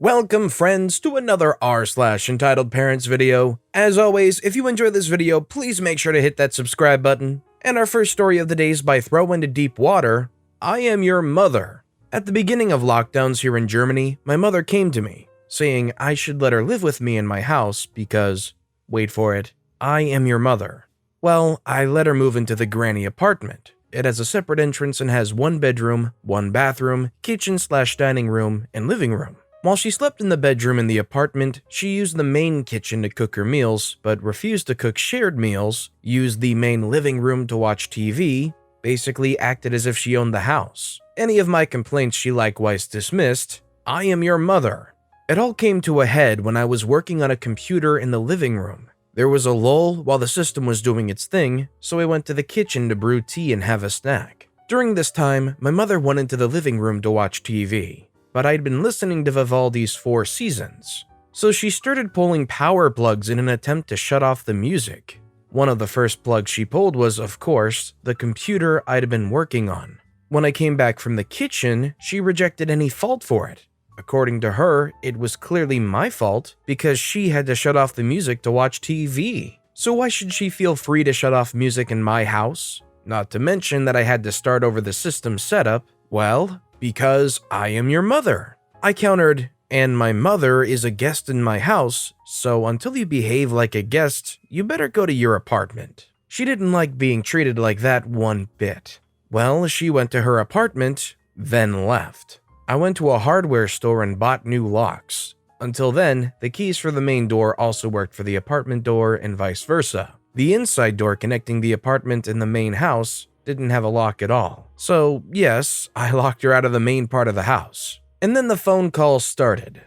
Welcome friends to another r/entitled parents video. As always, if you enjoy this video, please make sure to hit that subscribe button. And our first story of the day is by Throw Into Deep Water, I Am Your Mother. At the beginning of lockdowns here in Germany, my mother came to me, saying I should let her live with me in my house because, wait for it, I am your mother. Well, I let her move into the granny apartment. It has a separate entrance and has one bedroom, one bathroom, kitchen/dining room, and living room. While she slept in the bedroom in the apartment, she used the main kitchen to cook her meals, but refused to cook shared meals, used the main living room to watch TV, basically acted as if she owned the house. Any of my complaints she likewise dismissed. I am your mother. It all came to a head when I was working on a computer in the living room. There was a lull while the system was doing its thing, so I went to the kitchen to brew tea and have a snack. During this time, my mother went into the living room to watch TV. But I'd been listening to Vivaldi's Four Seasons, so she started pulling power plugs in an attempt to shut off the music. One of the first plugs she pulled was, of course, the computer I'd been working on. When I came back from the kitchen, she rejected any fault for it. According to her, it was clearly my fault because she had to shut off the music to watch TV. So why should she feel free to shut off music in my house? Not to mention that I had to start over the system setup. Well, because I am your mother. I countered, and my mother is a guest in my house, so until you behave like a guest, you better go to your apartment. She didn't like being treated like that one bit. Well, she went to her apartment, then left. I went to a hardware store and bought new locks. Until then, the keys for the main door also worked for the apartment door and vice versa. The inside door connecting the apartment and the main house didn't have a lock at all. So yes, I locked her out of the main part of the house. And then the phone calls started.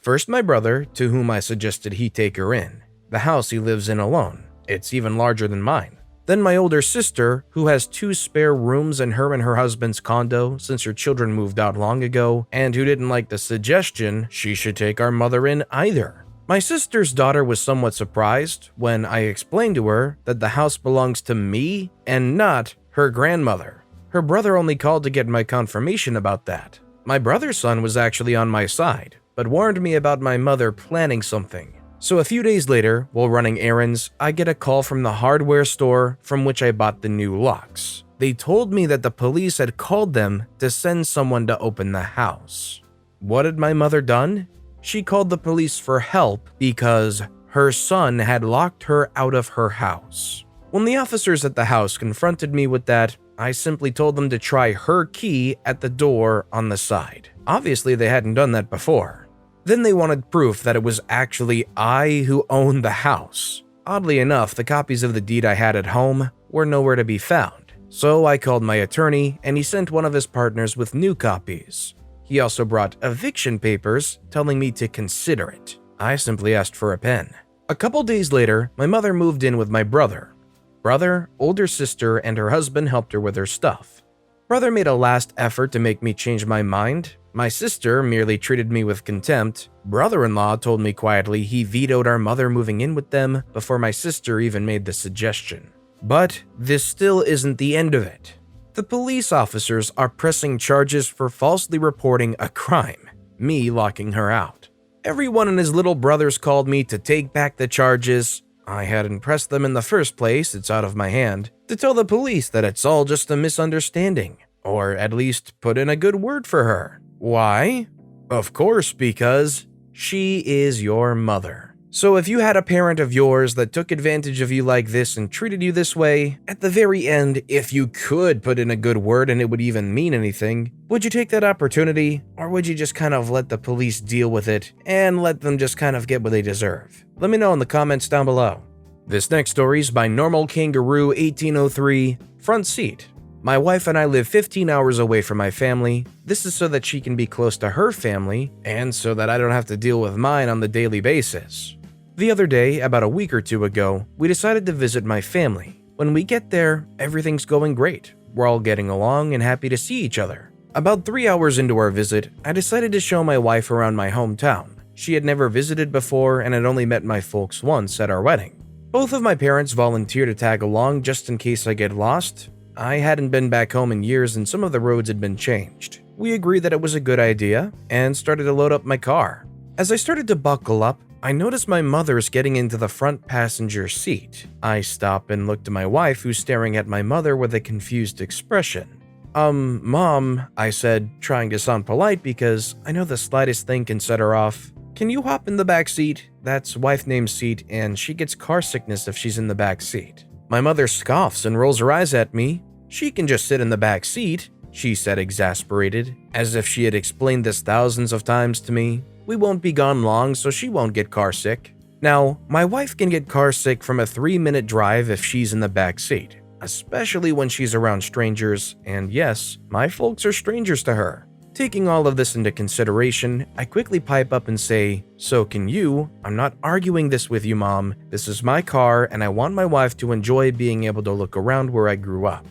First my brother, to whom I suggested he take her in. The house he lives in alone. It's even larger than mine. Then my older sister, who has 2 spare rooms in her and her husband's condo since her children moved out long ago, and who didn't like the suggestion she should take our mother in either. My sister's daughter was somewhat surprised when I explained to her that the house belongs to me and not her grandmother. Her brother only called to get my confirmation about that. My brother's son was actually on my side, but warned me about my mother planning something. So a few days later, while running errands, I get a call from the hardware store from which I bought the new locks. They told me that the police had called them to send someone to open the house. What had my mother done? She called the police for help because her son had locked her out of her house. When the officers at the house confronted me with that, I simply told them to try her key at the door on the side. Obviously, they hadn't done that before. Then they wanted proof that it was actually I who owned the house. Oddly enough, the copies of the deed I had at home were nowhere to be found. So I called my attorney and he sent one of his partners with new copies. He also brought eviction papers telling me to consider it. I simply asked for a pen. A couple days later, my mother moved in with my brother. Brother, older sister, and her husband helped her with her stuff. Brother made a last effort to make me change my mind. My sister merely treated me with contempt. Brother-in-law told me quietly he vetoed our mother moving in with them before my sister even made the suggestion. But this still isn't the end of it. The police officers are pressing charges for falsely reporting a crime, me locking her out. Everyone and his little brothers called me to take back the charges. I hadn't pressed them in the first place, it's out of my hand, to tell the police that it's all just a misunderstanding, or at least put in a good word for her. Why? Of course, because she is your mother. So if you had a parent of yours that took advantage of you like this and treated you this way, at the very end, if you could put in a good word and it would even mean anything, would you take that opportunity, or would you just kind of let the police deal with it and let them just kind of get what they deserve? Let me know in the comments down below. This next story is by Normal Kangaroo 1803, Front Seat. My wife and I live 15 hours away from my family. This is so that she can be close to her family, and so that I don't have to deal with mine on the daily basis. The other day, about a week or two ago, we decided to visit my family. When we get there, everything's going great. We're all getting along and happy to see each other. About 3 hours into our visit, I decided to show my wife around my hometown. She had never visited before and had only met my folks once at our wedding. Both of my parents volunteered to tag along just in case I get lost. I hadn't been back home in years and some of the roads had been changed. We agreed that it was a good idea and started to load up my car. As I started to buckle up, I noticed my mother's getting into the front passenger seat. I stop and look to my wife, who's staring at my mother with a confused expression. Mom, I said, trying to sound polite because I know the slightest thing can set her off. Can you hop in the back seat? That's wife name's seat, and she gets car sickness if she's in the back seat. My mother scoffs and rolls her eyes at me. She can just sit in the back seat, she said, exasperated, as if she had explained this thousands of times to me. We won't be gone long, so she won't get car sick. Now, my wife can get car sick from a 3-minute drive if she's in the back seat, especially when she's around strangers, and yes, my folks are strangers to her. Taking all of this into consideration, I quickly pipe up and say, "So can you? I'm not arguing this with you, Mom. This is my car, and I want my wife to enjoy being able to look around where I grew up."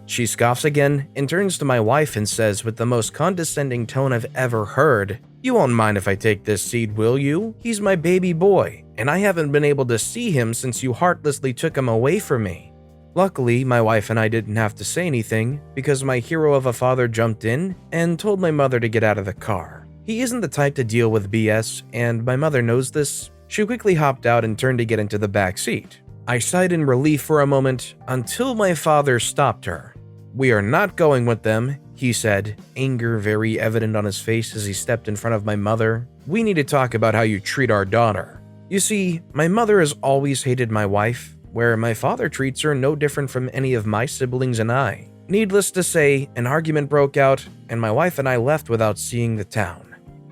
She scoffs again and turns to my wife and says with the most condescending tone I've ever heard, "You won't mind if I take this seat, will you? He's my baby boy, and I haven't been able to see him since you heartlessly took him away from me." Luckily, my wife and I didn't have to say anything because my hero of a father jumped in and told my mother to get out of the car. He isn't the type to deal with BS, and my mother knows this. She quickly hopped out and turned to get into the back seat. I sighed in relief for a moment until my father stopped her. "We are not going with them," he said, anger very evident on his face as he stepped in front of my mother. "We need to talk about how you treat our daughter." You see, my mother has always hated my wife, where my father treats her no different from any of my siblings and I. Needless to say, an argument broke out, and my wife and I left without seeing the town.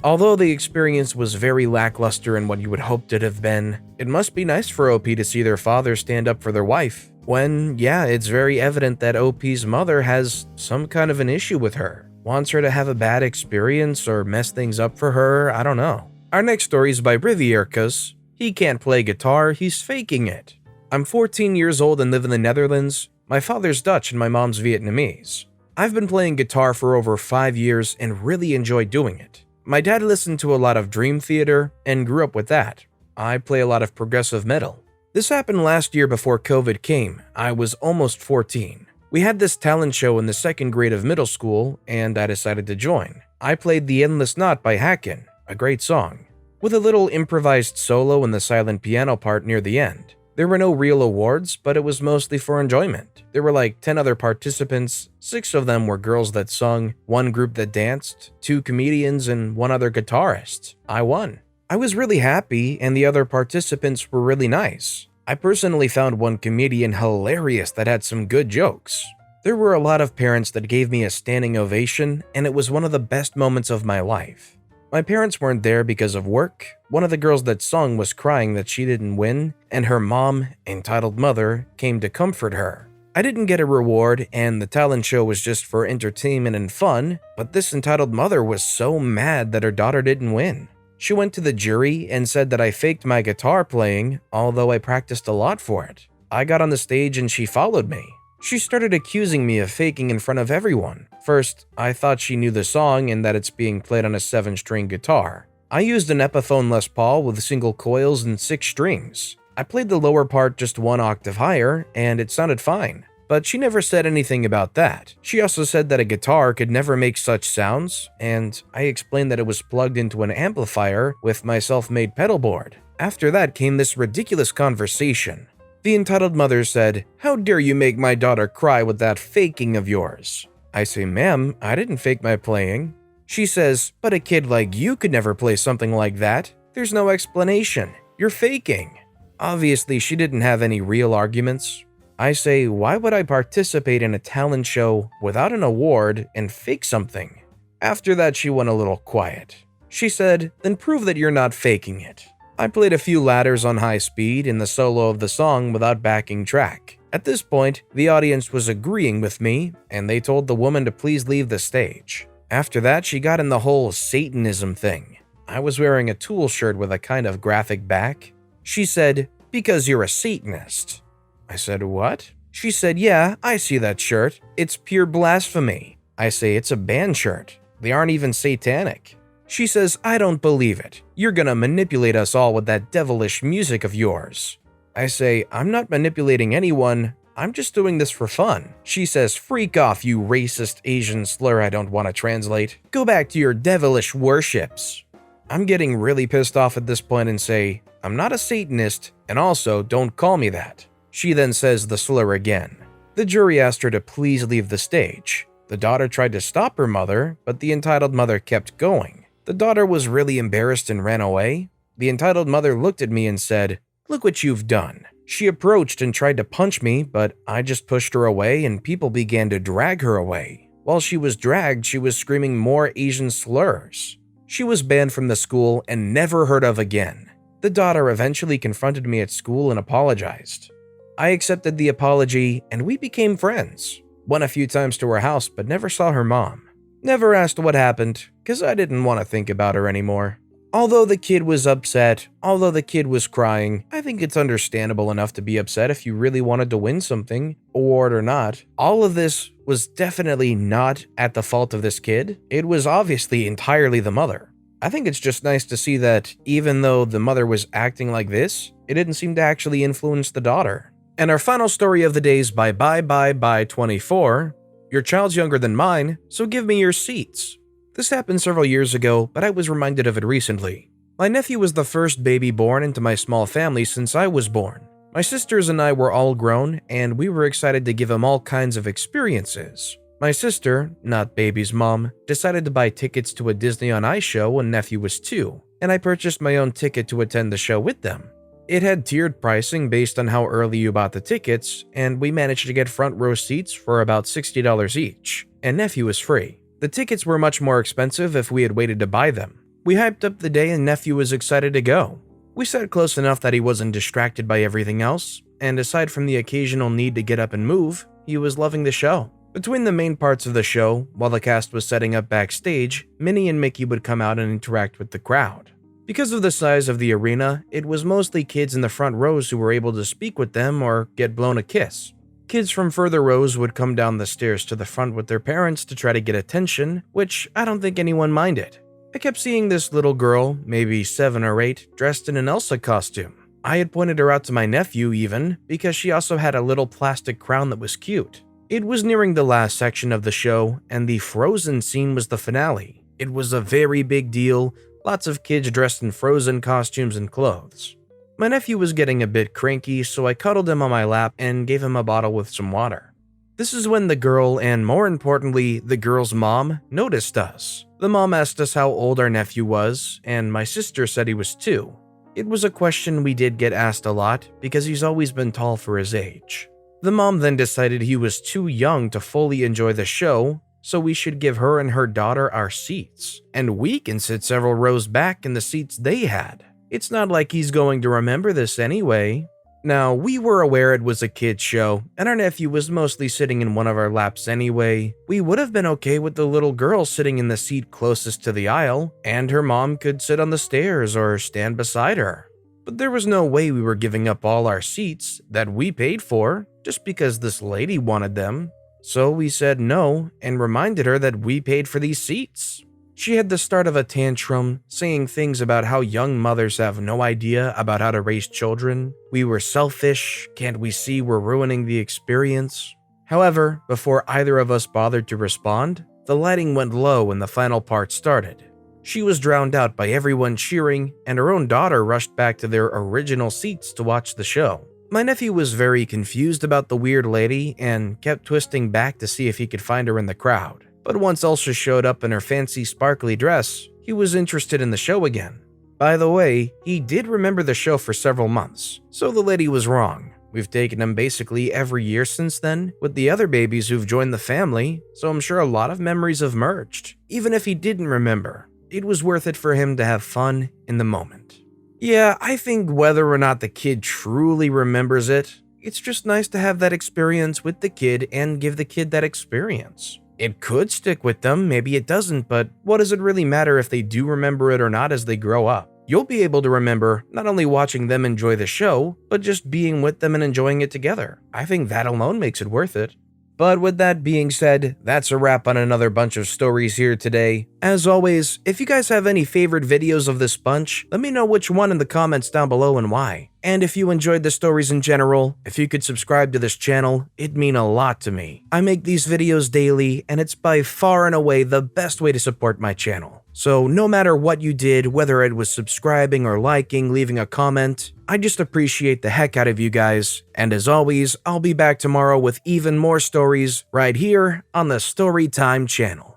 Although the experience was very lackluster in what you would hoped it have been, it must be nice for OP to see their father stand up for their wife, when, yeah, it's very evident that OP's mother has some kind of an issue with her. Wants her to have a bad experience or mess things up for her, I don't know. Our next story is by Riviercus. He can't play guitar, he's faking it. I'm 14 years old and live in the Netherlands. My father's Dutch and my mom's Vietnamese. I've been playing guitar for over 5 years and really enjoy doing it. My dad listened to a lot of Dream Theater and grew up with that. I play a lot of progressive metal. This happened last year before COVID came. I was almost 14. We had this talent show in the 2nd grade of middle school, and I decided to join. I played The Endless Knot by Hacken, a great song, with a little improvised solo in the silent piano part near the end. There were no real awards, but it was mostly for enjoyment. There were like 10 other participants, 6 of them were girls that sung, 1 group that danced, 2 comedians, and 1 other guitarist. I won. I was really happy, and the other participants were really nice. I personally found 1 comedian hilarious that had some good jokes. There were a lot of parents that gave me a standing ovation, and it was one of the best moments of my life. My parents weren't there because of work. One of the girls that sung was crying that she didn't win, and her mom, entitled mother, came to comfort her. I didn't get a reward, and the talent show was just for entertainment and fun, but this entitled mother was so mad that her daughter didn't win. She went to the jury and said that I faked my guitar playing, although I practiced a lot for it. I got on the stage and she followed me. She started accusing me of faking in front of everyone. First, I thought she knew the song and that it's being played on a 7-string guitar. I used an Epiphone Les Paul with single coils and 6 strings. I played the lower part just 1 octave higher, and it sounded fine. But she never said anything about that. She also said that a guitar could never make such sounds, and I explained that it was plugged into an amplifier with my self-made pedal board. After that came this ridiculous conversation. The entitled mother said, "How dare you make my daughter cry with that faking of yours?" I say, "Ma'am, I didn't fake my playing." She says, "But a kid like you could never play something like that. There's no explanation. You're faking." Obviously, she didn't have any real arguments. I say, "Why would I participate in a talent show without an award and fake something?" After that, she went a little quiet. She said, "Then prove that you're not faking it." I played a few ladders on high speed in the solo of the song without backing track. At this point, the audience was agreeing with me, and they told the woman to please leave the stage. After that, she got in the whole Satanism thing. I was wearing a Tool shirt with a kind of graphic back. She said, "Because you're a Satanist." I said, "What?" She said, "Yeah, I see that shirt. It's pure blasphemy." I say, "It's a band shirt. They aren't even satanic." She says, "I don't believe it. You're gonna manipulate us all with that devilish music of yours." I say, "I'm not manipulating anyone. I'm just doing this for fun." She says, "Freak off, you racist Asian slur I don't want to translate. Go back to your devilish worships." I'm getting really pissed off at this point and say, I'm not a Satanist, and also don't call me that. She then says the slur again. The jury asked her to please leave the stage. The daughter tried to stop her mother, but the entitled mother kept going. The daughter was really embarrassed and ran away. The entitled mother looked at me and said, "Look what you've done." She approached and tried to punch me, but I just pushed her away and people began to drag her away. While she was dragged, she was screaming more Asian slurs. She was banned from the school and never heard of again. The daughter eventually confronted me at school and apologized. I accepted the apology and we became friends. Went a few times to her house but never saw her mom. Never asked what happened because I didn't want to think about her anymore. Although the kid was upset, although the kid was crying, I think it's understandable enough to be upset if you really wanted to win something, award or not. All of this was definitely not at the fault of this kid. It was obviously entirely the mother. I think it's just nice to see that even though the mother was acting like this, it didn't seem to actually influence the daughter. And our final story of the day is by Bye 24. Your child's younger than mine, so give me your seats. This happened several years ago, but I was reminded of it recently. My nephew was the first baby born into my small family since I was born. My sisters and I were all grown, and we were excited to give him all kinds of experiences. My sister, not baby's mom, decided to buy tickets to a Disney on Ice show when nephew was 2, and I purchased my own ticket to attend the show with them. It had tiered pricing based on how early you bought the tickets, and we managed to get front row seats for about $60 each, and nephew was free. The tickets were much more expensive if we had waited to buy them. We hyped up the day and nephew was excited to go. We sat close enough that he wasn't distracted by everything else, and aside from the occasional need to get up and move, he was loving the show. Between the main parts of the show, while the cast was setting up backstage, Minnie and Mickey would come out and interact with the crowd. Because of the size of the arena, it was mostly kids in the front rows who were able to speak with them or get blown a kiss. Kids from further rows would come down the stairs to the front with their parents to try to get attention, which I don't think anyone minded. I kept seeing this little girl, maybe 7 or 8, dressed in an Elsa costume. I had pointed her out to my nephew even, because she also had a little plastic crown that was cute. It was nearing the last section of the show, and the Frozen scene was the finale. It was a very big deal, lots of kids dressed in Frozen costumes and clothes. My nephew was getting a bit cranky, so I cuddled him on my lap and gave him a bottle with some water. This is when the girl, and more importantly, the girl's mom, noticed us. The mom asked us how old our nephew was, and my sister said he was 2. It was a question we did get asked a lot because he's always been tall for his age. The mom then decided he was too young to fully enjoy the show, so we should give her and her daughter our seats, and we can sit several rows back in the seats they had. It's not like he's going to remember this anyway. Now, we were aware it was a kid's show, and our nephew was mostly sitting in one of our laps anyway. We would have been okay with the little girl sitting in the seat closest to the aisle, and her mom could sit on the stairs or stand beside her. But there was no way we were giving up all our seats that we paid for just because this lady wanted them. So we said no and reminded her that we paid for these seats. She had the start of a tantrum, saying things about how young mothers have no idea about how to raise children. We were selfish, can't we see we're ruining the experience? However, before either of us bothered to respond, the lighting went low and the final part started. She was drowned out by everyone cheering, and her own daughter rushed back to their original seats to watch the show. My nephew was very confused about the weird lady and kept twisting back to see if he could find her in the crowd. But once Elsa showed up in her fancy sparkly dress, he was interested in the show again. By the way, he did remember the show for several months, so the lady was wrong. We've taken him basically every year since then, with the other babies who've joined the family, so I'm sure a lot of memories have merged. Even if he didn't remember, it was worth it for him to have fun in the moment. Yeah, I think whether or not the kid truly remembers it, it's just nice to have that experience with the kid and give the kid that experience. It could stick with them, maybe it doesn't, but what does it really matter if they do remember it or not as they grow up? You'll be able to remember not only watching them enjoy the show, but just being with them and enjoying it together. I think that alone makes it worth it. But with that being said, that's a wrap on another bunch of stories here today. As always, if you guys have any favorite videos of this bunch, let me know which one in the comments down below and why. And if you enjoyed the stories in general, if you could subscribe to this channel, it'd mean a lot to me. I make these videos daily, and it's by far and away the best way to support my channel. So no matter what you did, whether it was subscribing or liking, leaving a comment, I just appreciate the heck out of you guys. And as always, I'll be back tomorrow with even more stories right here on the Storytime channel.